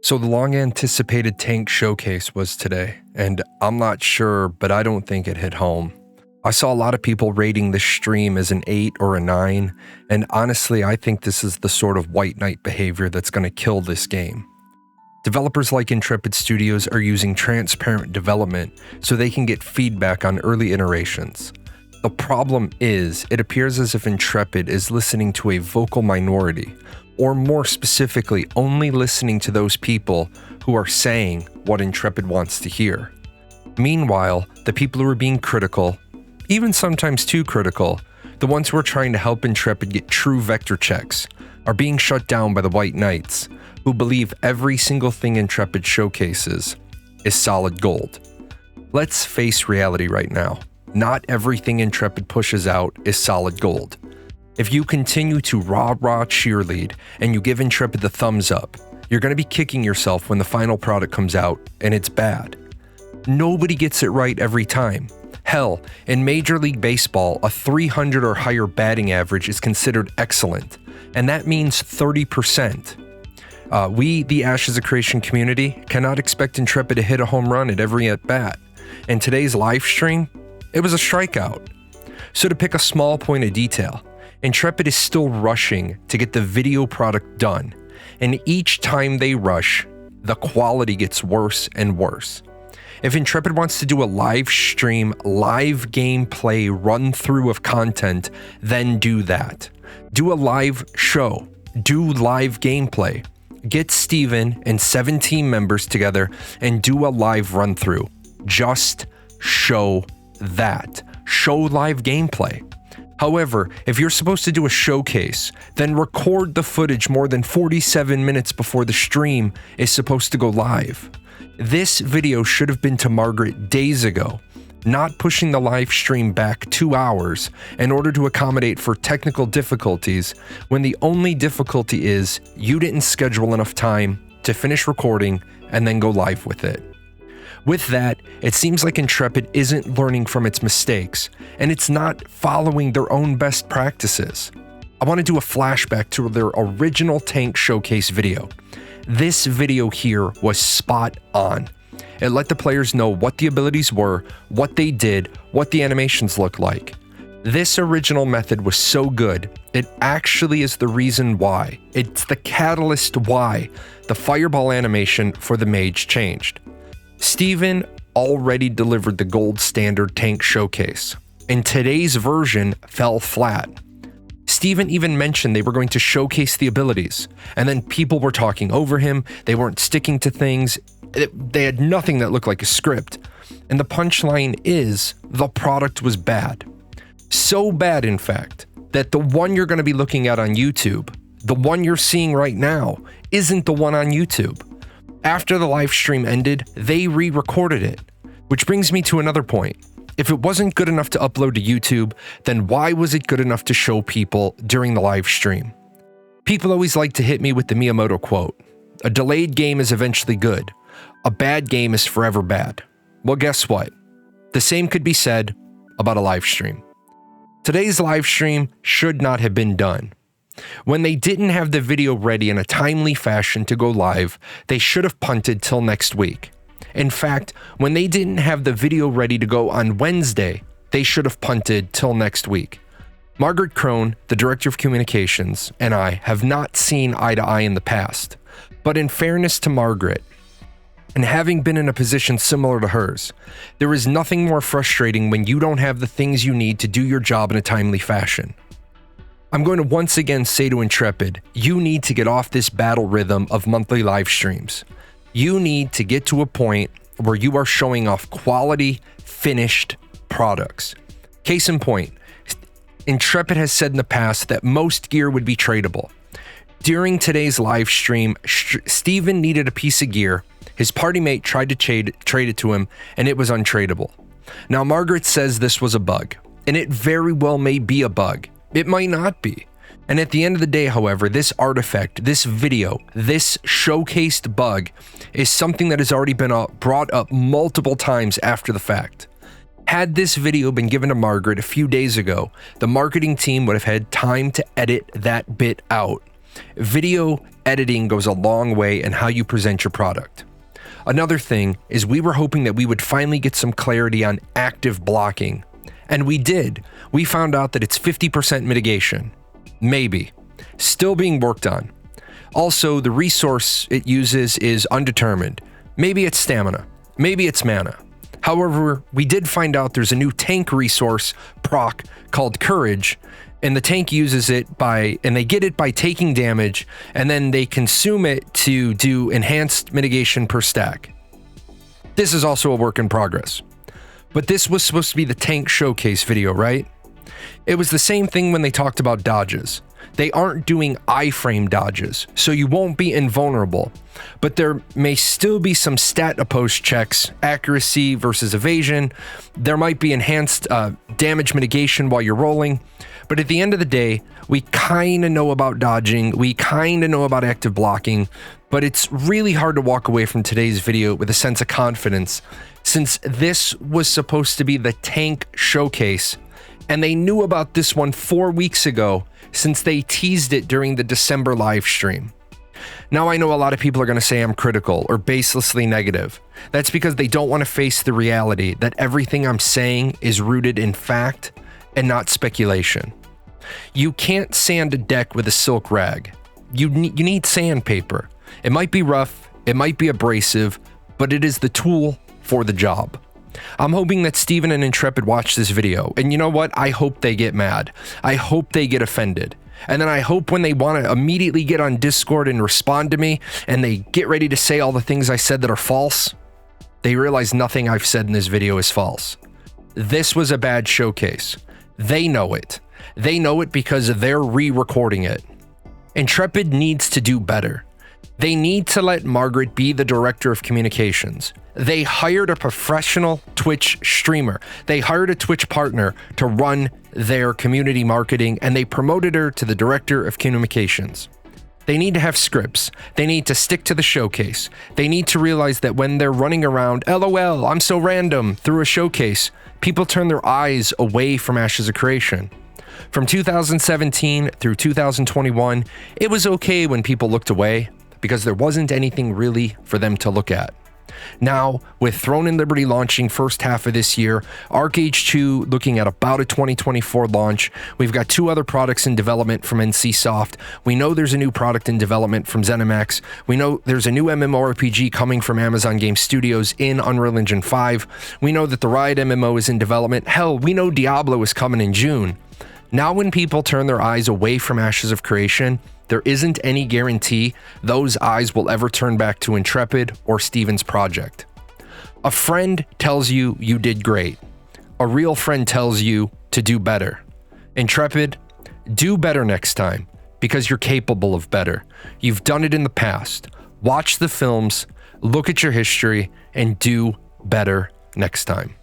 So the long-anticipated tank showcase was today, and I'm not sure, but I don't think it hit home. I saw a lot of people rating this stream as an 8 or a 9, and honestly, I think this is the sort of white knight behavior that's going to kill this game. Developers like Intrepid Studios are using transparent development so they can get feedback on early iterations. The problem is, it appears as if Intrepid is listening to a vocal minority, or more specifically, only listening to those people who are saying what Intrepid wants to hear. Meanwhile, the people who are being critical, even sometimes too critical, the ones who are trying to help Intrepid get true vector checks, are being shut down by the White Knights, who believe every single thing Intrepid showcases is solid gold. Let's face reality right now. Not everything Intrepid pushes out is solid gold. If you continue to rah-rah cheerlead and you give Intrepid the thumbs up, you're going to be kicking yourself when the final product comes out and it's bad. Nobody gets it right every time. Hell, in Major League Baseball, a 300 or higher batting average is considered excellent, and that means 30%. We, the Ashes of Creation community, cannot expect Intrepid to hit a home run at every at-bat. In today's live stream, it was a strikeout. So to pick a small point of detail, Intrepid is still rushing to get the video product done, and each time they rush, the quality gets worse and worse. If Intrepid wants to do a live stream, live gameplay run-through of content, then do that. Do a live show. Do live gameplay. Get Steven and 7 team members together and do a live run-through. Just show that. Show live gameplay. However, if you're supposed to do a showcase, then record the footage more than 47 minutes before the stream is supposed to go live. This video should have been to Margaret days ago, not pushing the live stream back 2 hours in order to accommodate for technical difficulties when the only difficulty is you didn't schedule enough time to finish recording and then go live with it. With that, it seems like Intrepid isn't learning from its mistakes, and it's not following their own best practices. I want to do a flashback to their original tank showcase video. This video here was spot on. It let the players know what the abilities were, what they did, what the animations looked like. This original method was so good, it actually is the reason why. It's the catalyst why the fireball animation for the mage changed. Steven already delivered the gold standard tank showcase, and today's version fell flat. Steven even mentioned they were going to showcase the abilities, and then people were talking over him, they weren't sticking to things, they had nothing that looked like a script, and the punchline is the product was bad. So bad, in fact, that the one you're going to be looking at on YouTube, the one you're seeing right now, isn't the one on YouTube. After the live stream ended, they re-recorded it, which brings me to another point. If it wasn't good enough to upload to YouTube, then why was it good enough to show people during the live stream? People always like to hit me with the Miyamoto quote, "A delayed game is eventually good. A bad game is forever bad." Well, guess what? The same could be said about a live stream. Today's live stream should not have been done. When they didn't have the video ready in a timely fashion to go live, they should have punted till next week. In fact, when they didn't have the video ready to go on Wednesday, they should have punted till next week. Margaret Crone, the Director of Communications, and I have not seen eye to eye in the past. But in fairness to Margaret, and having been in a position similar to hers, there is nothing more frustrating when you don't have the things you need to do your job in a timely fashion. I'm going to once again say to Intrepid, you need to get off this battle rhythm of monthly live streams. You need to get to a point where you are showing off quality, finished products. Case in point, Intrepid has said in the past that most gear would be tradable. During today's live stream, Steven needed a piece of gear. His party mate tried to trade it to him, and it was untradeable. Now, Margaret says this was a bug, and it very well may be a bug. It might not be. And at the end of the day, however, this artifact, this video, this showcased bug is something that has already been brought up multiple times after the fact. Had this video been given to Margaret a few days ago, the marketing team would have had time to edit that bit out. Video editing goes a long way in how you present your product. Another thing is we were hoping that we would finally get some clarity on active blocking. And we did. We found out that it's 50% mitigation. Maybe. Still being worked on. Also, the resource it uses is undetermined. Maybe it's stamina. Maybe it's mana. However, we did find out there's a new tank resource proc called Courage, and the tank uses it and they get it by taking damage, and then they consume it to do enhanced mitigation per stack. This is also a work in progress. But this was supposed to be the tank showcase video, right? It was the same thing when they talked about dodges. They aren't doing iframe dodges, so you won't be invulnerable. But there may still be some stat opposed checks, accuracy versus evasion. There might be enhanced damage mitigation while you're rolling. But at the end of the day, we kind of know about dodging, we kind of know about active blocking, but it's really hard to walk away from today's video with a sense of confidence, since this was supposed to be the tank showcase, and they knew about this one 4 weeks ago, since they teased it during the December live stream. Now, I know a lot of people are going to say I'm critical or baselessly negative. That's because they don't want to face the reality that everything I'm saying is rooted in fact and not speculation. You can't sand a deck with a silk rag. You need sandpaper. It might be rough, it might be abrasive, but it is the tool for the job. I'm hoping that Steven and Intrepid watch this video, and you know what? I hope they get mad. I hope they get offended. And then I hope when they want to immediately get on Discord and respond to me, and they get ready to say all the things I said that are false, they realize nothing I've said in this video is false. This was a bad showcase. They know it. They know it because they're re-recording it. Intrepid needs to do better. They need to let Margaret be the director of communications. They hired a professional Twitch streamer. They hired a Twitch partner to run their community marketing, and they promoted her to the director of communications. They need to have scripts. They need to stick to the showcase. They need to realize that when they're running around, LOL, I'm so random, through a showcase, people turn their eyes away from Ashes of Creation. From 2017 through 2021, it was okay when people looked away because there wasn't anything really for them to look at. Now, with Throne and Liberty launching first half of this year, ArcAge 2 looking at about a 2024 launch, we've got 2 other products in development from NCSoft. We know there's a new product in development from ZeniMax. We know there's a new MMORPG coming from Amazon Game Studios in Unreal Engine 5. We know that the Riot MMO is in development. Hell, we know Diablo is coming in June. Now when people turn their eyes away from Ashes of Creation, there isn't any guarantee those eyes will ever turn back to Intrepid or Steven's project. A friend tells you you did great. A real friend tells you to do better. Intrepid, do better next time, because you're capable of better. You've done it in the past. Watch the films, look at your history, and do better next time.